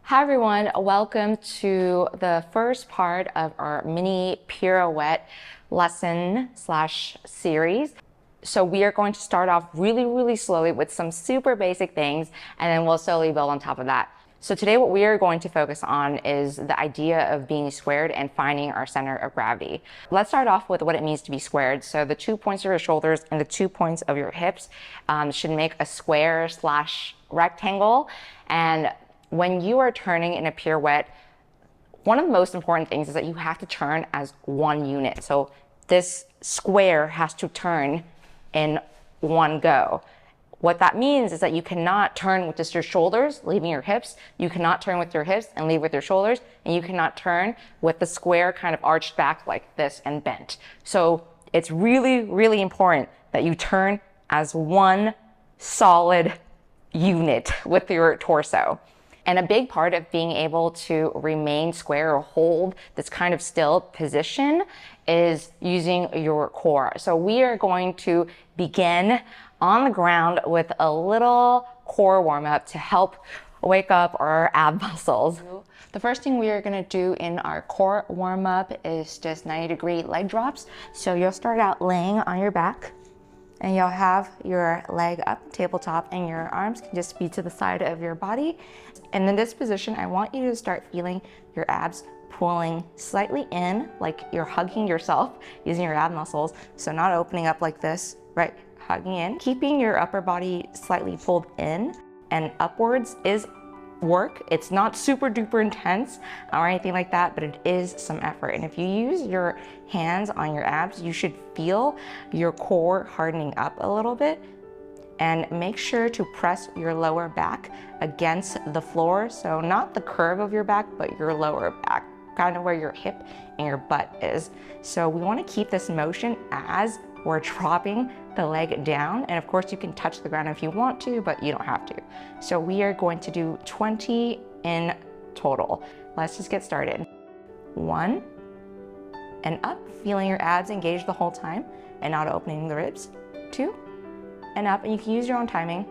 Hi everyone, welcome to the first part of our mini pirouette lesson slash series. So we are going to start off really slowly with some super basic things, and then we'll slowly build on top of that. So today what we are going to focus on is the idea of being squared and finding our center of gravity. Let's start off with what it means to be squared. So the 2 points of your shoulders and the 2 points of your hips should make a square slash rectangle. And when you are turning in a pirouette, one of the most important things is that you have to turn as one unit. So this square has to turn in one go. What that means is that you cannot turn with just your shoulders, leaving your hips. You cannot turn with your hips and leave with your shoulders. And you cannot turn with the square kind of arched back like this and bent. So it's really important that you turn as one solid unit with your torso. And a big part of being able to remain square or hold this kind of still position is using your core. So we are going to begin on the ground with a little core warm up to help wake up our ab muscles. The first thing we are going to do in our core warm up is just 90-degree leg drops. So you'll start out laying on your back, and you'll have your leg up tabletop and your arms can just be to the side of your body. And in this position, I want you to start feeling your abs pulling slightly in, like you're hugging yourself using your ab muscles. So not opening up like this, right? Hugging in, keeping your upper body slightly pulled in and upwards is work. It's not super duper intense or anything like that, but it is some effort. And if you use your hands on your abs, you should feel your core hardening up a little bit. And make sure to press your lower back against the floor. So not the curve of your back, but your lower back, kind of where your hip and your butt is. So we want to keep this motion as we're dropping the leg down. And of course you can touch the ground if you want to, but you don't have to. So we are going to do 20 in total. Let's just get started. 1 and up, feeling your abs engaged the whole time and not opening the ribs. 2 and up, and you can use your own timing.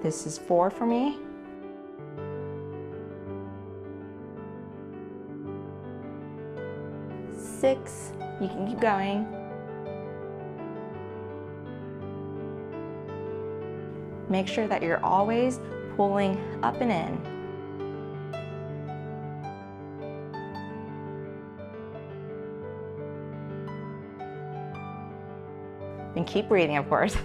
This is 4 for me. 6, you can keep going. 7. Make sure that you're always pulling up and in. 8. And keep breathing, of course. 9.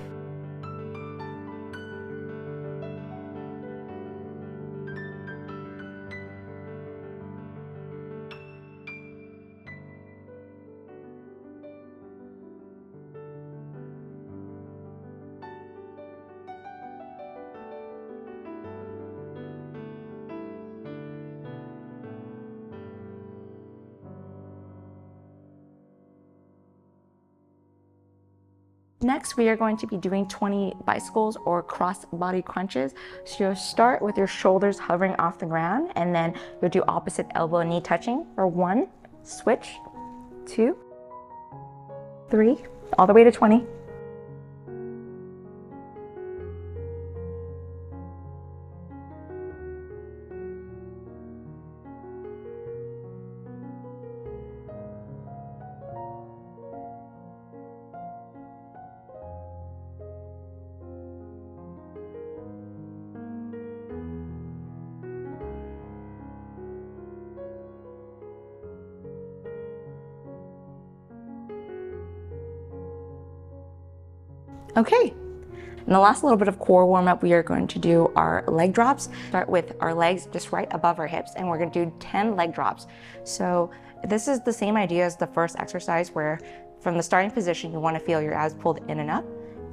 Next, we are going to be doing 20 bicycles or cross body crunches. So you'll start with your shoulders hovering off the ground, and then you'll do opposite elbow and knee touching for 1, switch, 2, 3, all the way to 20. 2. Okay. And the last little bit of core warm up, we are going to do our leg drops. Start with our legs just right above our hips, and we're going to do 10 leg drops. So this is the same idea as the first exercise, where from the starting position, you want to feel your abs pulled in and up,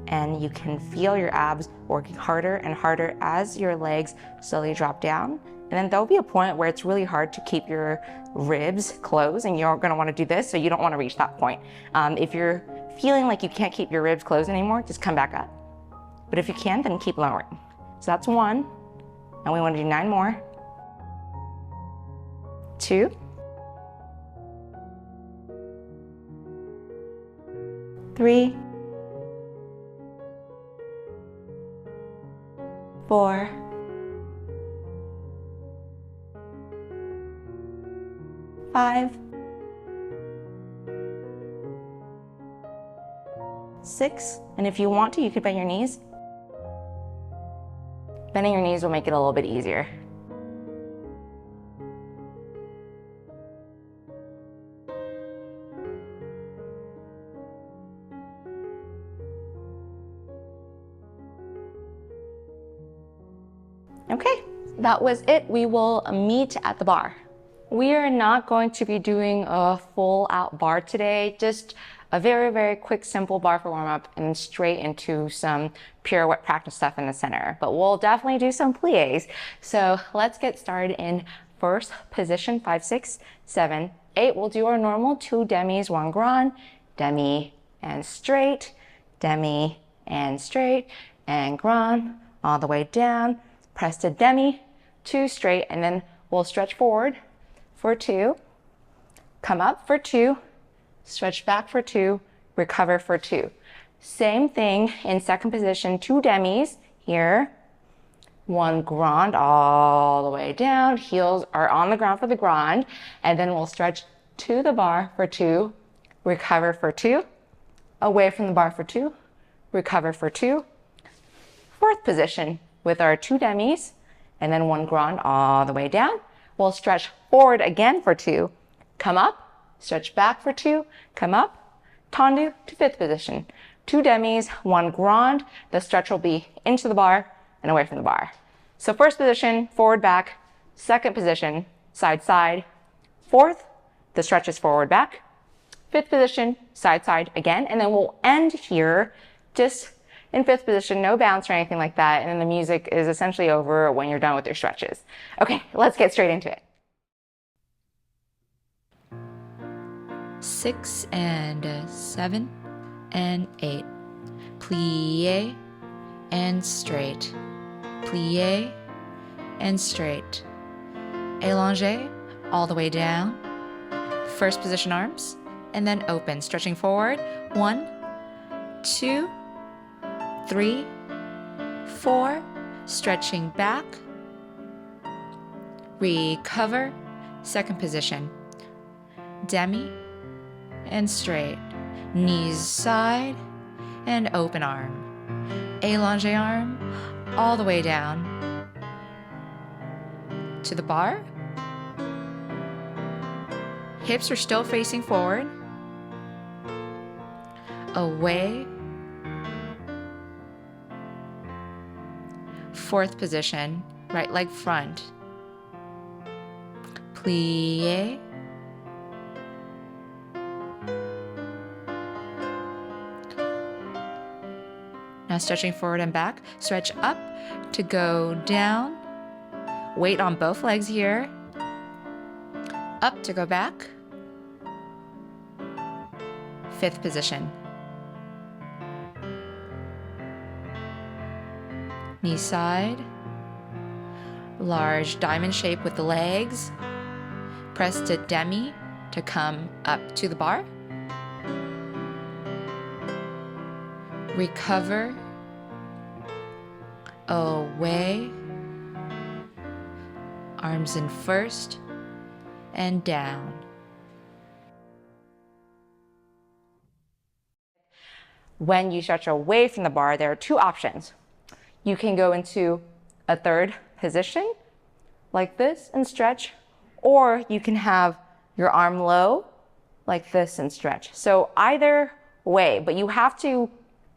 and you can feel your abs working harder and harder as your legs slowly drop down. And then there'll be a point where it's really hard to keep your ribs closed, and you're going to want to do this, so you don't want to reach that point. If you're feeling like you can't keep your ribs closed anymore, just come back up. But if you can, then keep lowering. So that's 1, and we want to do 9 more. 2, 3, 4, 5, 6, and if you want to, you could bend your knees. Bending your knees will make it a little bit easier. Okay, that was it. We will meet at the bar. We are not going to be doing a full out bar today, just a very, very quick, simple bar for warm up and then straight into some pirouette practice stuff in the center. But we'll definitely do some plies. So let's get started in first position, 5, 6, 7, 8. We'll do our normal 2 demis, 1 grand, demi and straight, demi and straight, and grand, all the way down. Press to demi, 2 straight, and then we'll stretch forward for 2, come up for 2, stretch back for 2, recover for 2. Same thing in second position, 2 demis here, 1 grand all the way down, heels are on the ground for the grand, and then we'll stretch to the bar for 2, recover for 2, away from the bar for 2, recover for 2. Fourth position with our 2 demis, and then 1 grand all the way down. We'll stretch forward again for 2, come up, stretch back for 2, come up, tendu to 5th position. 2 demis, 1 grand, the stretch will be into the bar and away from the bar. So first position, forward, back, second position, side, side, fourth, the stretch is forward, back, 5th position, side, side again, and then we'll end here just in 5th position, no bounce or anything like that, and then the music is essentially over when you're done with your stretches. Okay, let's get straight into it. 6 and 7 and 8. Plie and straight. Plie and straight. Eleve all the way down. First position arms, and then open, stretching forward. 1, 2, 3, 4, stretching back, recover, second position, demi and straight, knees side and open arm, eleve arm all the way down to the bar, hips are still facing forward, away, fourth position, right leg front, plie, now stretching forward and back, stretch up to go down, weight on both legs here, up to go back, 5th position. Knee side, large diamond shape with the legs, press to demi to come up to the bar, recover, away, arms in first, and down. When you stretch away from the bar, there are 2 options. You can go into a 3rd position like this and stretch, or you can have your arm low like this and stretch. So either way, but you have to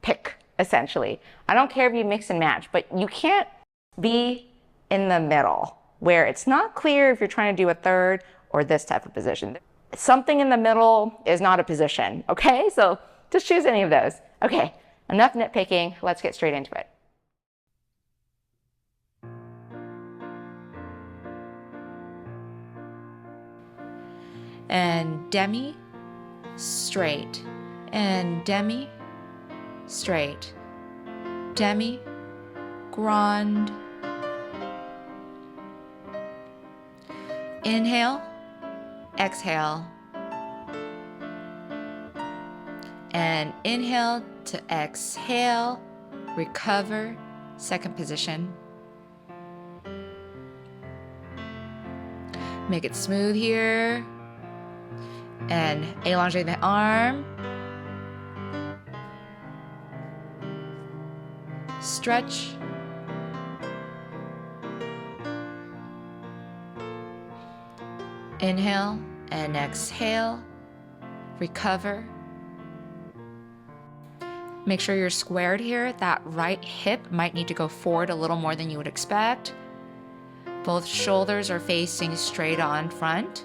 pick essentially. I don't care if you mix and match, but you can't be in the middle where it's not clear if you're trying to do a 3rd or this type of position. Something in the middle is not a position, okay? So just choose any of those. Okay, enough nitpicking, let's get straight into it. And demi, straight, and demi, straight, demi, grand, inhale, exhale, and inhale to exhale, recover, second position. Make it smooth here. And elongate the arm. Stretch. Inhale and exhale. Recover. Make sure you're squared here. That right hip might need to go forward a little more than you would expect. Both shoulders are facing straight on front.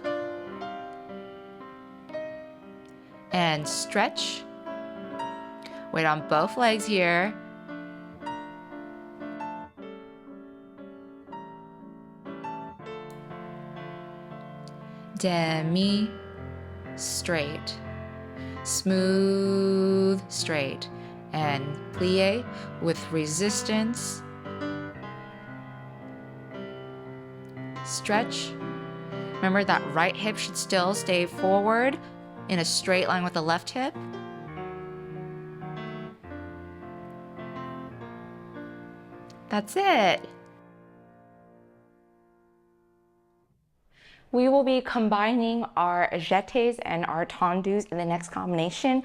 And stretch. Weight on both legs here. Demi, straight, smooth, straight, and plie with resistance. Stretch. Remember that right hip should still stay forward in a straight line with the left hip. That's it. We will be combining our jetés and our tendus in the next combination.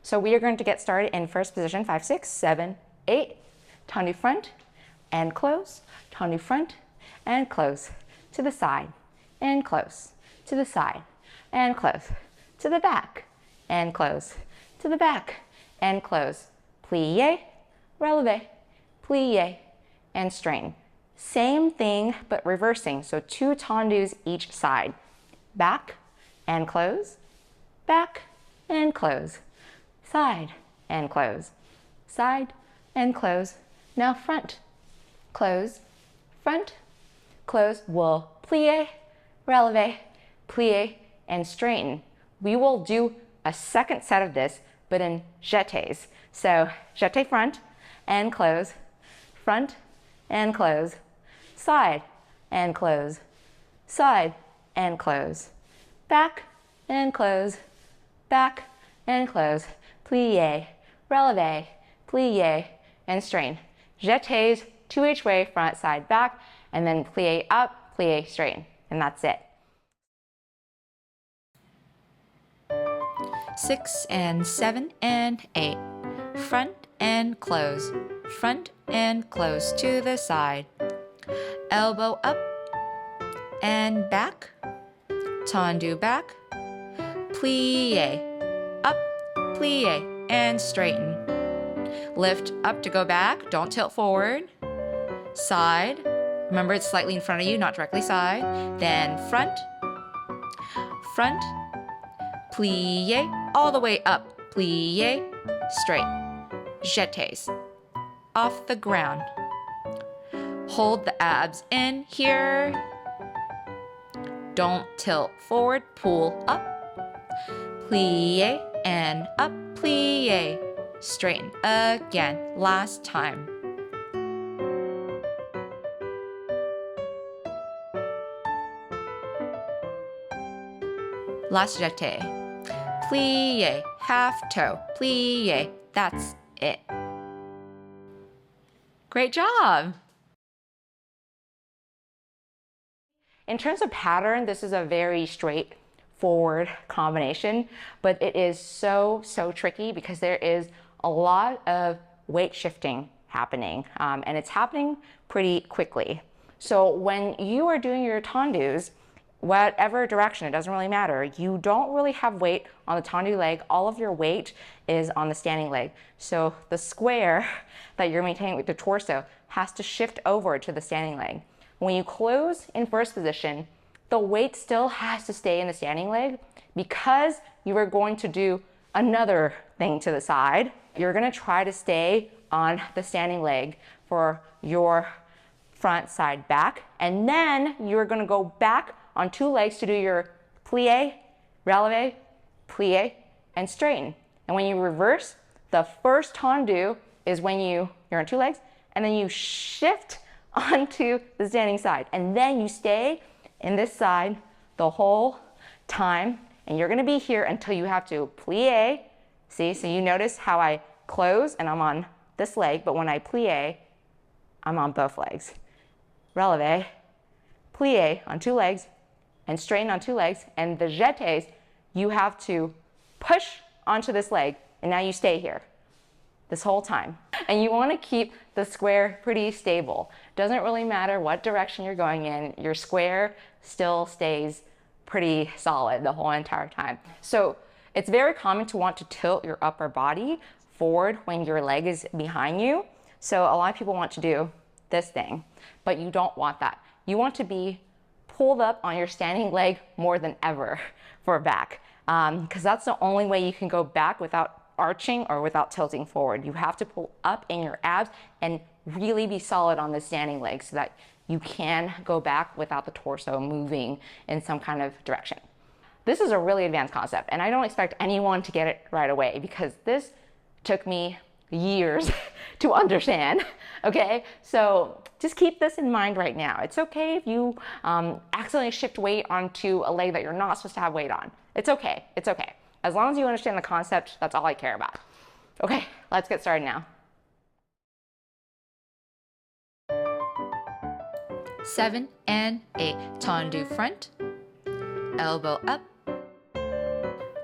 So we are going to get started in first position, 5, 6, 7, 8. Tendu front and close, tendu front and close, to the side and close, to the side and close, to the back and close, to the back and close. Plie, releve, plie, and straighten. Same thing, but reversing. So 2 tendus each side. Back and close, back and close, side and close, side and close. Now front, close, front, close. We'll plie, releve, plie, and straighten. We will do a second set of this, but in jetés. So jete front and close, front and close, side and close, side and close, back and close, back and close, plie, releve, plie, and straighten. Jetés, 2 each way, front, side, back, and then plie up, plie, straighten, and that's it. 6 and 7 and 8. Front and close, front and close to the side. Elbow up and back, tendu back, plie, up, plie, and straighten. Lift up to go back, don't tilt forward. Side, remember it's slightly in front of you, not directly side. Then front, front, plie, all the way up, plie, straight. Jetés, off the ground. Hold the abs in here. Don't tilt forward, pull up. Plie and up, plie. Straighten again, last time. Last jeté. Plie, half toe, plie. That's it. Great job. In terms of pattern, this is a very straightforward combination, but it is so tricky because there is a lot of weight shifting happening, and it's happening pretty quickly. So when you are doing your tendus, whatever direction, it doesn't really matter. You don't really have weight on the tendu leg. All of your weight is on the standing leg. So the square that you're maintaining with the torso has to shift over to the standing leg. When you close in first position, the weight still has to stay in the standing leg because you are going to do another thing to the side. You're going to try to stay on the standing leg for your front, side, back, and then you're going to go back on 2 legs to do your plie, releve, plie, and straighten. And when you reverse, the first tendu is when you're on 2 legs, and then you shift onto the standing side. And then you stay in this side the whole time, and you're gonna be here until you have to plie. See, so you notice how I close and I'm on this leg, but when I plie, I'm on both legs. Releve, plie on 2 legs, and straighten on 2 legs. And the jetés, you have to push onto this leg, and now you stay here this whole time. And you want to keep the square pretty stable. Doesn't really matter what direction you're going in, your square still stays pretty solid the whole entire time. So it's very common to want to tilt your upper body forward when your leg is behind you. So a lot of people want to do this thing, but you don't want that. You want to be pulled up on your standing leg more than ever for back, because that's the only way you can go back without arching or without tilting forward. You have to pull up in your abs and really be solid on the standing leg so that you can go back without the torso moving in some kind of direction. This is a really advanced concept, and I don't expect anyone to get it right away because this took me years to understand, okay? So just keep this in mind right now. It's okay if you accidentally shift weight onto a leg that you're not supposed to have weight on. It's okay, it's okay. As long as you understand the concept, that's all I care about. Okay, let's get started now. 7 and 8. Tendu front, elbow up,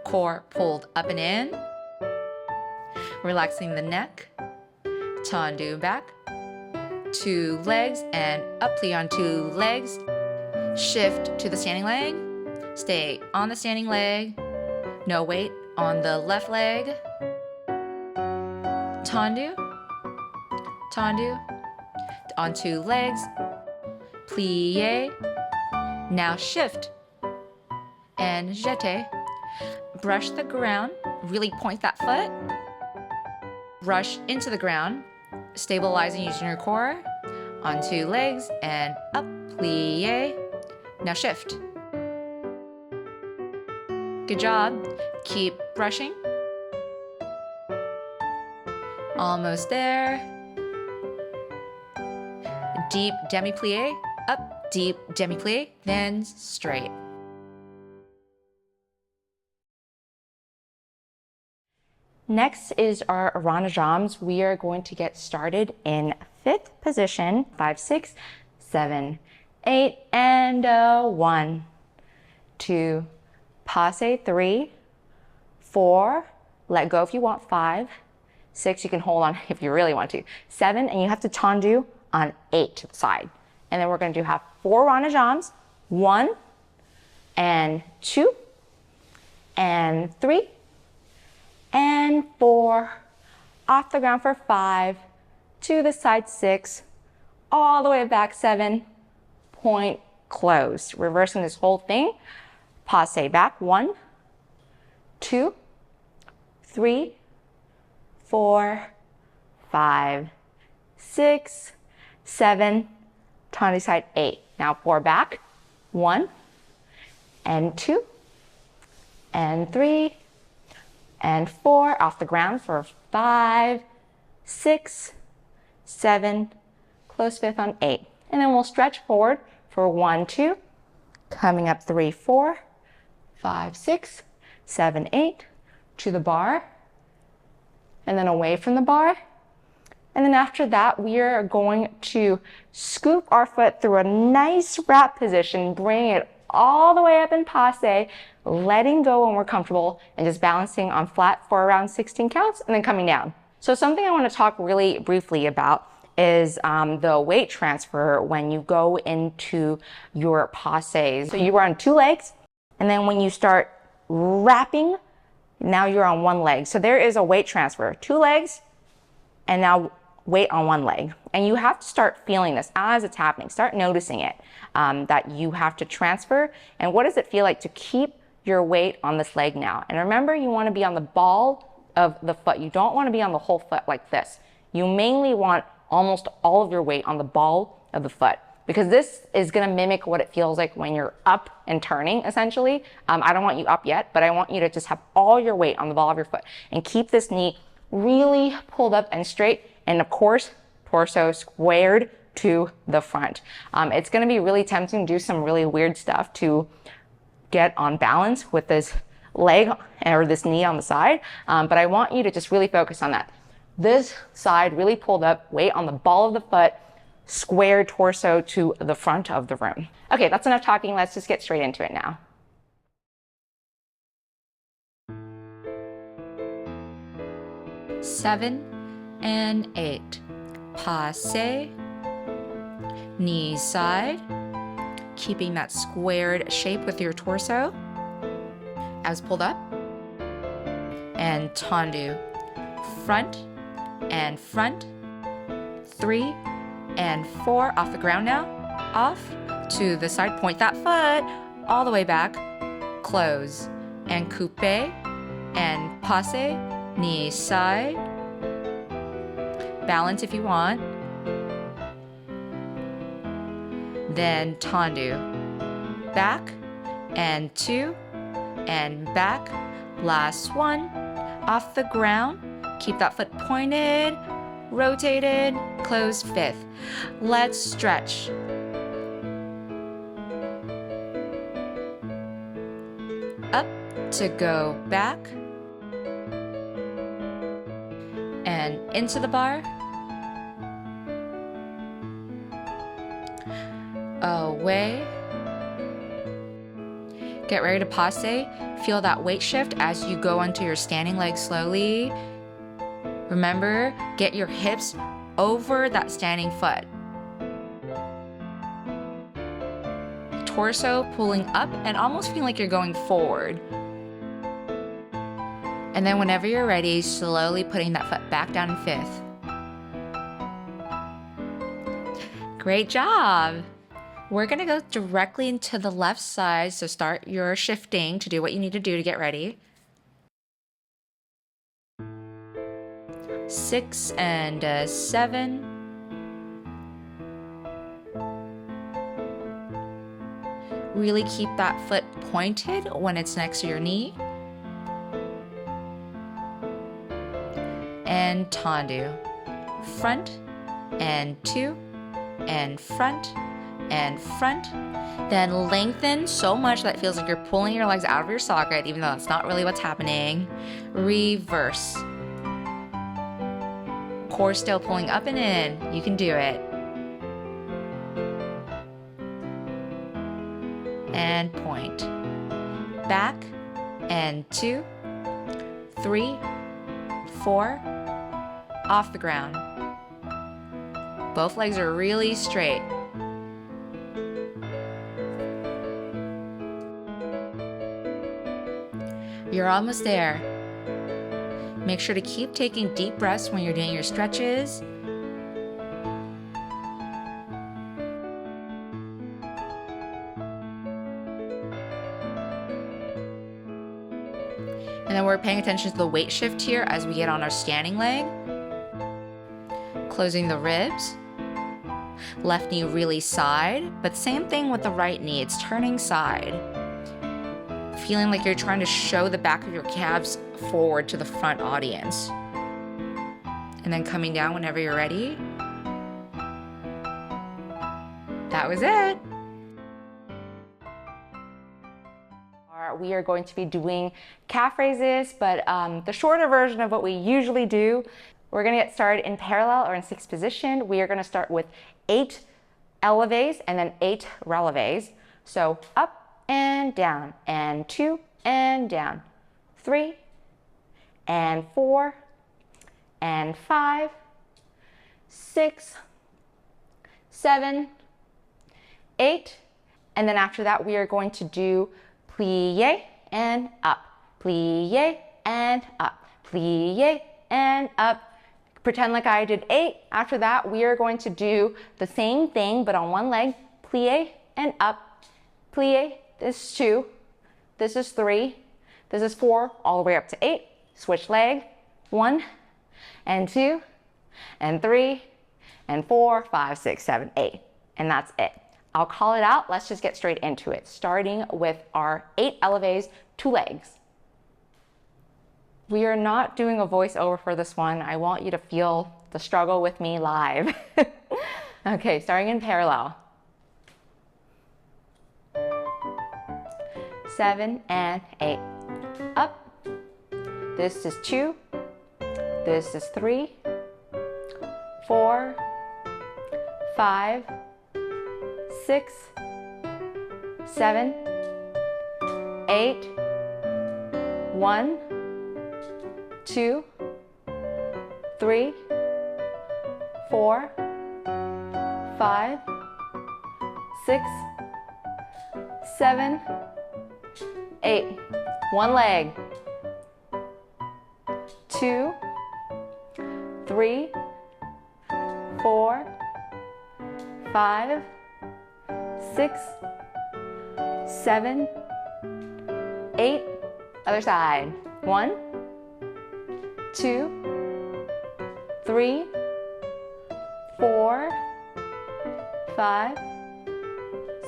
core pulled up and in, relaxing the neck, tendu back, 2 legs and up plie on 2 legs, shift to the standing leg, stay on the standing leg, no weight on the left leg, tendu, tendu, on 2 legs, plie, now shift, and jete, brush the ground, really point that foot, rush into the ground, stabilizing using your core, on 2 legs, and up, plie, now shift. Good job. Keep brushing. Almost there. Deep demi-plie, up, deep demi-plie, then straight. Next is our Ronde jambes. We are going to get started in 5th position, 5, 6, 7, 8, and 1, 2, passe 3, 4, let go if you want, 5, 6, you can hold on if you really want to, 7, and you have to tendu on 8 to the side. And then we're going to have 4 Ronde jambes, 1, and 2, and 3, and 4, off the ground for 5, to the side 6, all the way back 7, point closed. Reversing this whole thing, passe back, 1, 2, 3, 4, 5, 6, 7, tendu side 8. Now 4 back, 1, and 2, and 3, and 4, off the ground for 5, 6, 7, close 5th on 8. And then we'll stretch forward for 1, 2, coming up 3, 4, 5, 6, 7, 8, to the bar, and then away from the bar. And then after that, we are going to scoop our foot through a nice wrap position, bring it all the way up in passe, letting go when we're comfortable, and just balancing on flat for around 16 counts, and then coming down. So something I want to talk really briefly about is the weight transfer when you go into your passes. So you are on 2 legs, and then when you start wrapping, now you're on 1 leg. So there is a weight transfer, 2 legs, and now weight on 1 leg. And you have to start feeling this as it's happening. Start noticing it, that you have to transfer. And what does it feel like to keep your weight on this leg now? And remember, you want to be on the ball of the foot. You don't want to be on the whole foot like this. You mainly want almost all of your weight on the ball of the foot, because this is going to mimic what it feels like when you're up and turning, essentially. I don't want you up yet, but I want you to just have all your weight on the ball of your foot and keep this knee really pulled up and straight, and of course, torso squared to the front. It's going to be really tempting to do some really weird stuff to get on balance with this leg or this knee on the side, but I want you to just really focus on that. This side really pulled up, weight on the ball of the foot, square torso to the front of the room. Okay, that's enough talking. Let's just get straight into it now. 7 and 8. Passe, knees side, keeping that squared shape with your torso. As pulled up. And Tendu. Front and front. 3 and 4 off the ground now. Off to the side. Point that foot all the way back. Close. And coupe and passe. Knees side. Balance if you want. Then Tendu. Back and 2 and back. Last one. Off the ground. Keep that foot pointed. Rotated. Close 5th. Let's stretch. Up to go back. And into the barre. Away. Get ready to passe. Feel that weight shift as you go onto your standing leg slowly. Remember, get your hips over that standing foot. Torso pulling up and almost feeling like you're going forward. And then whenever you're ready, slowly putting that foot back down in 5th. Great job! We're gonna go directly into the left side, so start your shifting to do what you need to do to get ready. 6 and 7. Really keep that foot pointed when it's next to your knee. And Tendu. Front and 2 and front and front. Then lengthen so much that it feels like you're pulling your legs out of your socket, even though that's not really what's happening. Reverse. Core still pulling up and in. You can do it. And point. Back and 2, 3, 4. Off the ground. Both legs are really straight. You're almost there. Make sure to keep taking deep breaths when you're doing your stretches. And then we're paying attention to the weight shift here as we get on our standing leg. Closing the ribs. Left knee really side, but same thing with the right knee, it's turning side. Feeling like you're trying to show the back of your calves forward to the front audience. And then coming down whenever you're ready. That was it. We are going to be doing calf raises, but the shorter version of what we usually do. We're going to get started in parallel or in 6th position. We are going to start with 8 eleves and then 8 releves. So up and down, and 2 and down, 3 and 4 and 5, 6, 7, 8, and then after that we are going to do plie and up, plie and up, plie and up. Pretend like I did 8. After that we are going to do the same thing but on one leg, plie and up, plie. This is 2, this is 3, this is 4, all the way up to 8. Switch leg, 1 and 2 and 3 and 4, 5, 6, 7, 8. And that's it. I'll call it out. Let's just get straight into it, starting with our 8 eleves, 2 legs. We are not doing a voiceover for this one. I want you to feel the struggle with me live. Okay, starting in parallel. 7 and 8. Up. This is 2. This is 3, 4, 5, 6, 7, 8, 1, 2, 3, 4, 5, 6, 7, 8. One leg. 2, 3, 4, 5, 6, 7, 8. Other side. 1, 2, 3, 4, 5,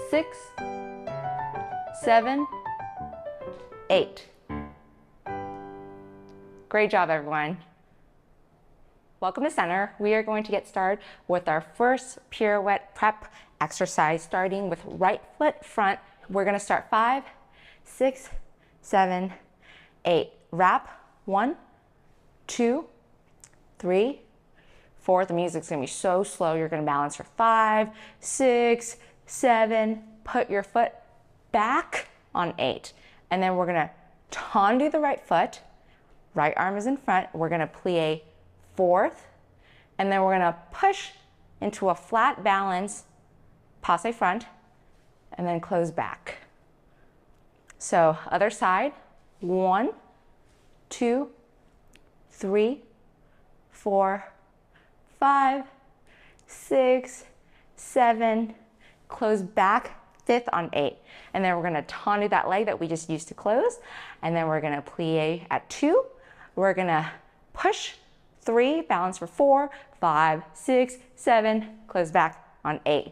6, 7, 8. Great job, everyone. Welcome to center. We are going to get started with our first pirouette prep exercise, starting with right foot front. We're going to start 5, 6, 7, 8. Wrap. 1, 2, 3, 4. The music's going to be so slow. You're going to balance for 5, 6, 7. Put your foot back on 8. And then we're going to tendu the right foot. Right arm is in front. We're going to plie fourth. And then we're going to push into a flat balance, passe front, and then close back. So other side. 1, 2, 3, 4, 5, 6, 7. Close back, fifth on 8. And then we're going to tendu that leg that we just used to close. And then we're going to plie at 2. We're going to push 3, balance for 4, 5, 6, 7, close back on 8.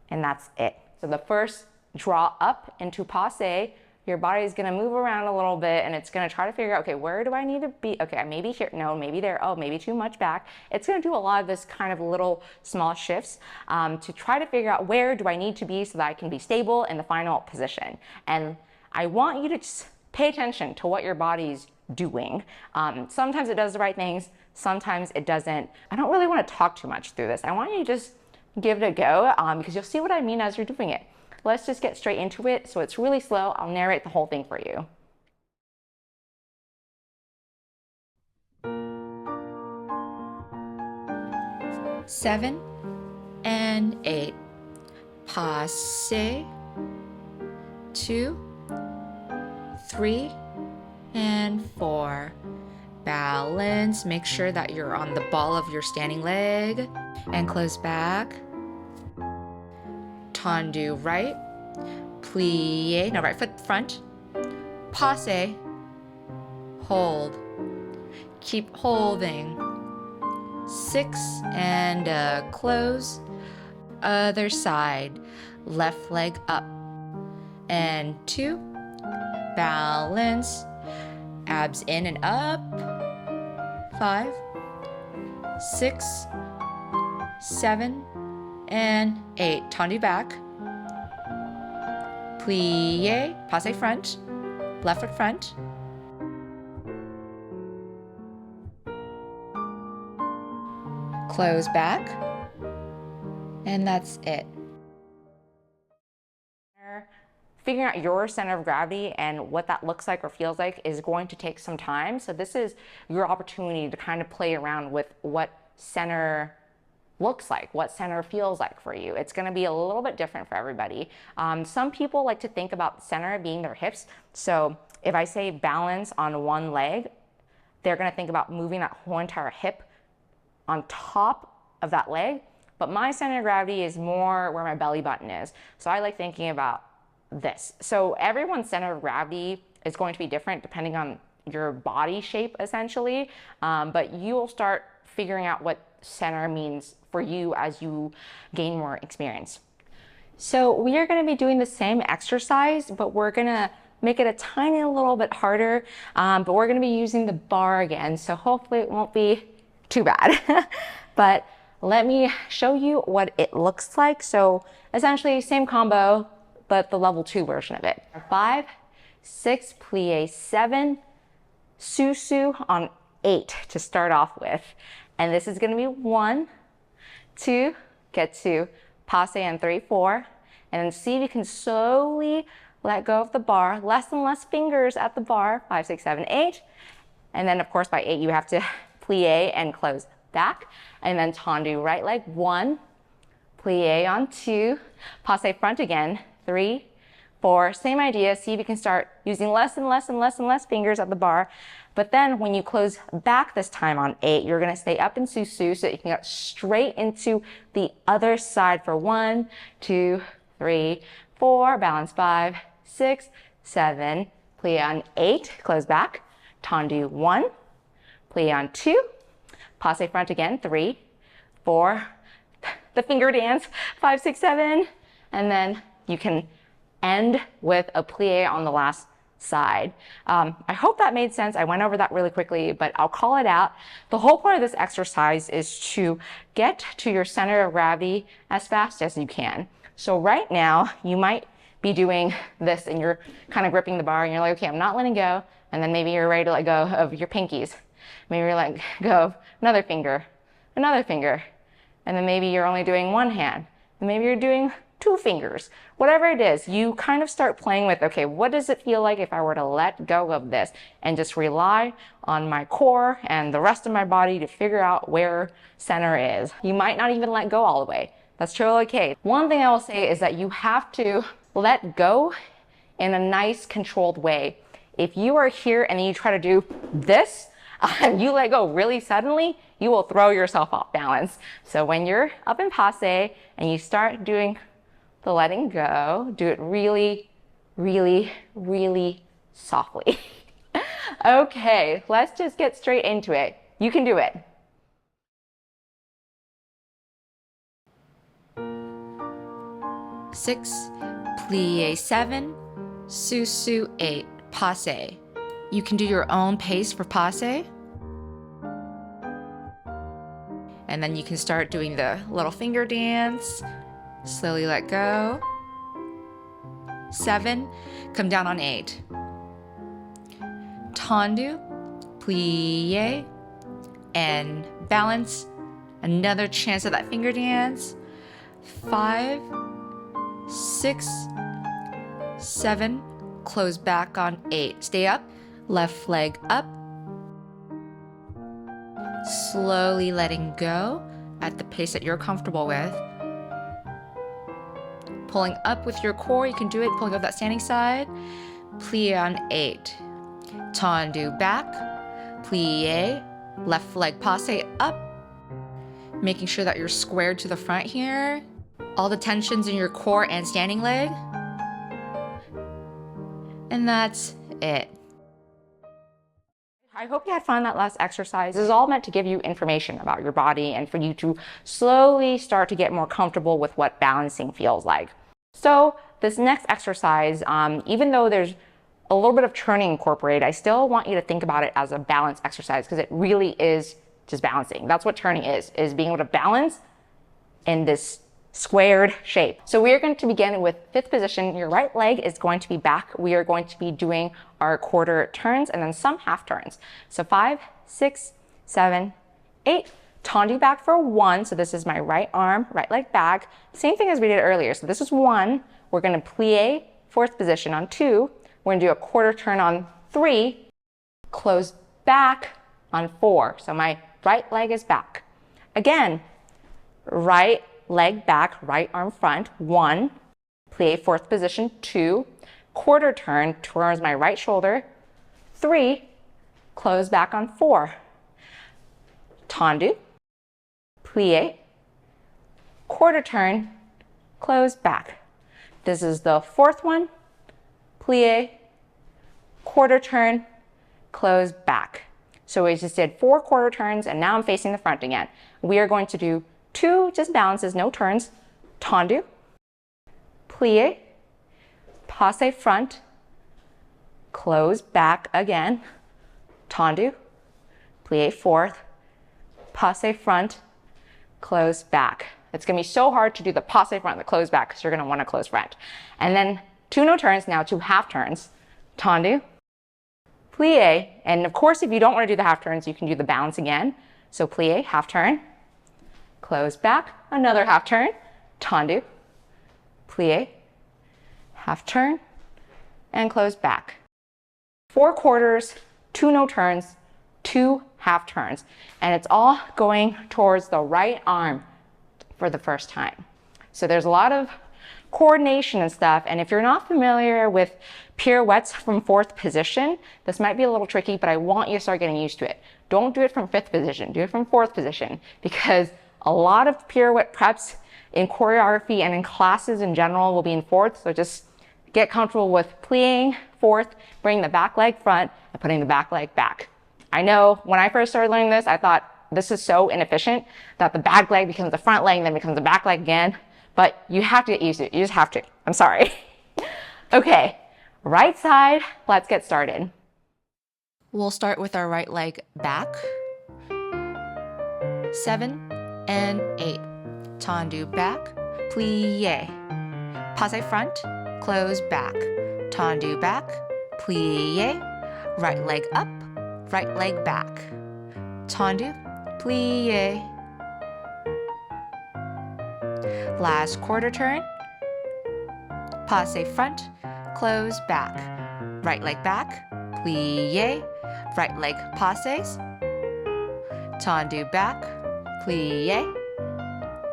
And that's it. So the first draw up into passe, your body is going to move around a little bit and it's going to try to figure out, okay, where do I need to be? Okay, maybe here, no, maybe there, oh, maybe too much back. It's going to do a lot of this kind of little small shifts to try to figure out where do I need to be so that I can be stable in the final position. And I want you to just pay attention to what your body's doing. Sometimes it does the right things, sometimes it doesn't. I don't really want to talk too much through this. I want you to just give it a go because you'll see what I mean as you're doing it. Let's just get straight into it. So it's really slow. I'll narrate the whole thing for you. Seven and 8. Passe. 2, 3, and 4. Balance. Make sure that you're on the ball of your standing leg. And close back. Tendu right. Plie. No, right foot front. Passe. Hold. Keep holding. 6 and close. Other side. Left leg up. And 2. Balance. Abs in and up. 5, 6, 7, and 8. Tendu back. Plie. Passe front. Left foot front. Close back. And that's it. Figuring out your center of gravity and what that looks like or feels like is going to take some time. So this is your opportunity to kind of play around with what center looks like, what center feels like for you. It's going to be a little bit different for everybody. Some people like to think about center being their hips. So if I say balance on one leg, they're going to think about moving that whole entire hip on top of that leg. But my center of gravity is more where my belly button is. So I like thinking about this. So everyone's center of gravity is going to be different depending on your body shape, essentially. But you'll start figuring out what center means for you as you gain more experience. So we are going to be doing the same exercise, but we're going to make it a tiny little bit harder. But we're going to be using the bar again. So hopefully it won't be too bad. But let me show you what it looks like. So essentially same combo, but the level 2 version of it. 5, 6, plie 7, susu on 8 to start off with. And this is going to be 1, 2, get to passe and 3, 4. And then see if you can slowly let go of the bar, less and less fingers at the bar, 5, 6, 7, 8. And then of course by 8 you have to plie and close back, and then tendu, right leg, 1, plie on 2, passe front again, 3, 4, same idea. See if you can start using less and less and less and less fingers at the barre. But then when you close back this time on 8, you're going to stay up in susu so that you can get straight into the other side for 1, 2, 3, 4, balance 5, 6, 7, plie on 8, close back, tendu 1, plie on 2, passe front again, 3, 4, the finger dance, 5, 6, 7, and then you can end with a plie on the last side. I hope that made sense. I went over that really quickly, but I'll call it out. The whole point of this exercise is to get to your center of gravity as fast as you can. So right now, you might be doing this and you're kind of gripping the bar and you're like, okay, I'm not letting go. And then maybe you're ready to let go of your pinkies. Maybe you're letting go of another finger. And then maybe you're only doing one hand. And maybe you're doing 2 fingers. Whatever it is, you kind of start playing with, okay, what does it feel like if I were to let go of this and just rely on my core and the rest of my body to figure out where center is. You might not even let go all the way. That's totally okay. One thing I will say is that you have to let go in a nice controlled way. If you are here and you try to do this, and you let go really suddenly, you will throw yourself off balance. So when you're up in passe and you start doing the letting go, do it really, really, really softly. Okay, let's just get straight into it. You can do it. Six, plie 7, susu 8, passe. You can do your own pace for passe. And then you can start doing the little finger dance. Slowly let go. 7, come down on 8. Tendu, plie, and balance. Another chance at that finger dance. 5, 6, 7, close back on 8. Stay up. Left leg up, slowly letting go at the pace that you're comfortable with. Pulling up with your core, you can do it, pulling up that standing side. Plie on 8. Tendu back, plie, left leg passe up. Making sure that you're squared to the front here. All the tensions in your core and standing leg. And that's it. I hope you had fun that last exercise. This is all meant to give you information about your body and for you to slowly start to get more comfortable with what balancing feels like. So this next exercise, even though there's a little bit of turning incorporated, I still want you to think about it as a balance exercise because it really is just balancing. That's what turning is being able to balance in this squared shape. So we are going to begin with 5th position. Your right leg is going to be back. We are going to be doing our quarter turns and then some half turns. So 5, 6, 7, 8. Tendu back for 1. So this is my right arm, right leg back. Same thing as we did earlier. So this is 1. We're going to plie 4th position on 2. We're going to do a quarter turn on 3. Close back on 4. So my right leg is back. Again, right leg back, right arm front, 1, plie 4th position, 2, quarter turn, turns my right shoulder, 3, close back on 4, tendu, plie, quarter turn, close back. This is the 4th one, plie, quarter turn, close back. So we just did 4 quarter turns and now I'm facing the front again. We are going to do 2 just balances, no turns. Tendu, plie, passe front, close back again. Tendu, plie 4th, passe front, close back. It's going to be so hard to do the passe front and the close back because you're going to want to close front. And then 2 no turns, now 2 half turns. Tendu, plie, and of course if you don't want to do the half turns, you can do the balance again. So plie, half turn, close back, another half turn, tendu, plie, half turn, and close back. 4 quarters, 2 no turns, 2 half turns. And it's all going towards the right arm for the first time. So there's a lot of coordination and stuff. And if you're not familiar with pirouettes from 4th position, this might be a little tricky, but I want you to start getting used to it. Don't do it from 5th position, do it from 4th position, because a lot of pirouette preps in choreography and in classes in general will be in 4th. So just get comfortable with plieing 4th, bringing the back leg front and putting the back leg back. I know when I first started learning this, I thought this is so inefficient that the back leg becomes the front leg and then becomes the back leg again. But you have to get used to it. You just have to. I'm sorry. Okay, right side, let's get started. We'll start with our right leg back. 7 and 8. Tendu back, plie. Passe front, close back. Tendu back, plie. Right leg up, right leg back. Tendu, plie. Last quarter turn. Passe front, close back. Right leg back, plie. Right leg passes. Tendu back, plie.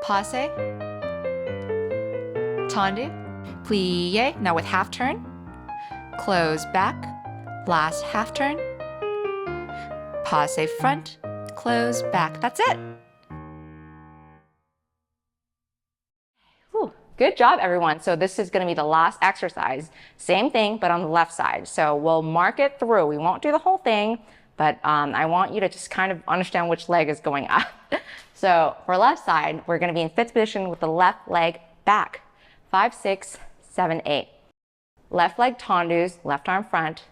Passe. Tendu, plie. Now with half turn. Close back. Last half turn. Passe front, close back. That's it. Good job, everyone. So this is going to be the last exercise. Same thing, but on the left side. So we'll mark it through. We won't do the whole thing, but I want you to just kind of understand which leg is going up. So for left side, we're going to be in 5th position with the left leg back. 5, 6, 7, 8. Left leg tendus, left arm front,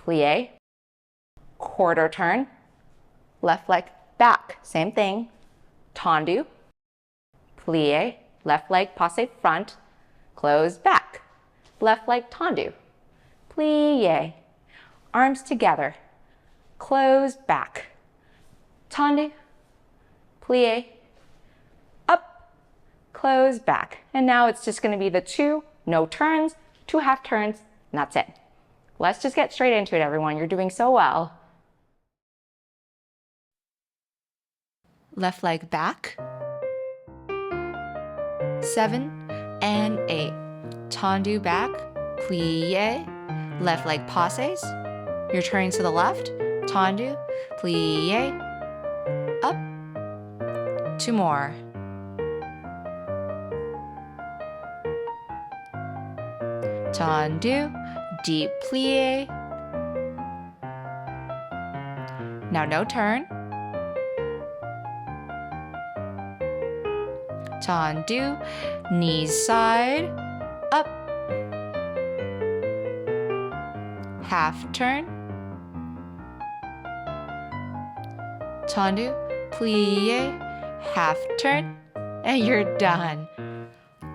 plie, quarter turn, left leg back. Same thing, tendu, plie, left leg passe front, close back. Left leg tendu, plie. Arms together, close back. Tendu, plie, up, close back. And now it's just going to be the 2 no turns, 2 half turns, and that's it. Let's just get straight into it, everyone. You're doing so well. Left leg back. 7 and 8. Tendu back, plie. Left leg passes. You're turning to the left. Tendu, plie. Up. 2 more. Tendu, deep plie. Now no turn. Tendu, knees side, up. Half turn. Tendu, plie, half turn, and you're done.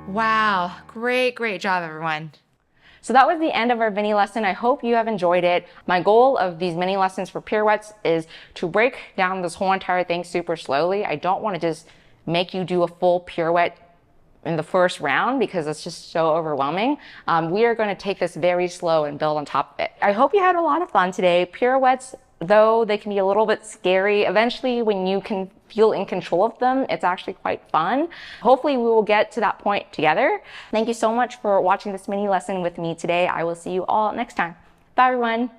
Wow, great job, everyone. So that was the end of our mini lesson. I hope you have enjoyed it. My goal of these mini lessons for pirouettes is to break down this whole entire thing super slowly. I don't want to just make you do a full pirouette in the first round because it's just so overwhelming. We are going to take this very slow and build on top of it. I hope you had a lot of fun today. Pirouettes, though they can be a little bit scary, eventually when you can feel in control of them, it's actually quite fun. Hopefully we will get to that point together. Thank you so much for watching this mini lesson with me today. I will see you all next time. Bye, everyone.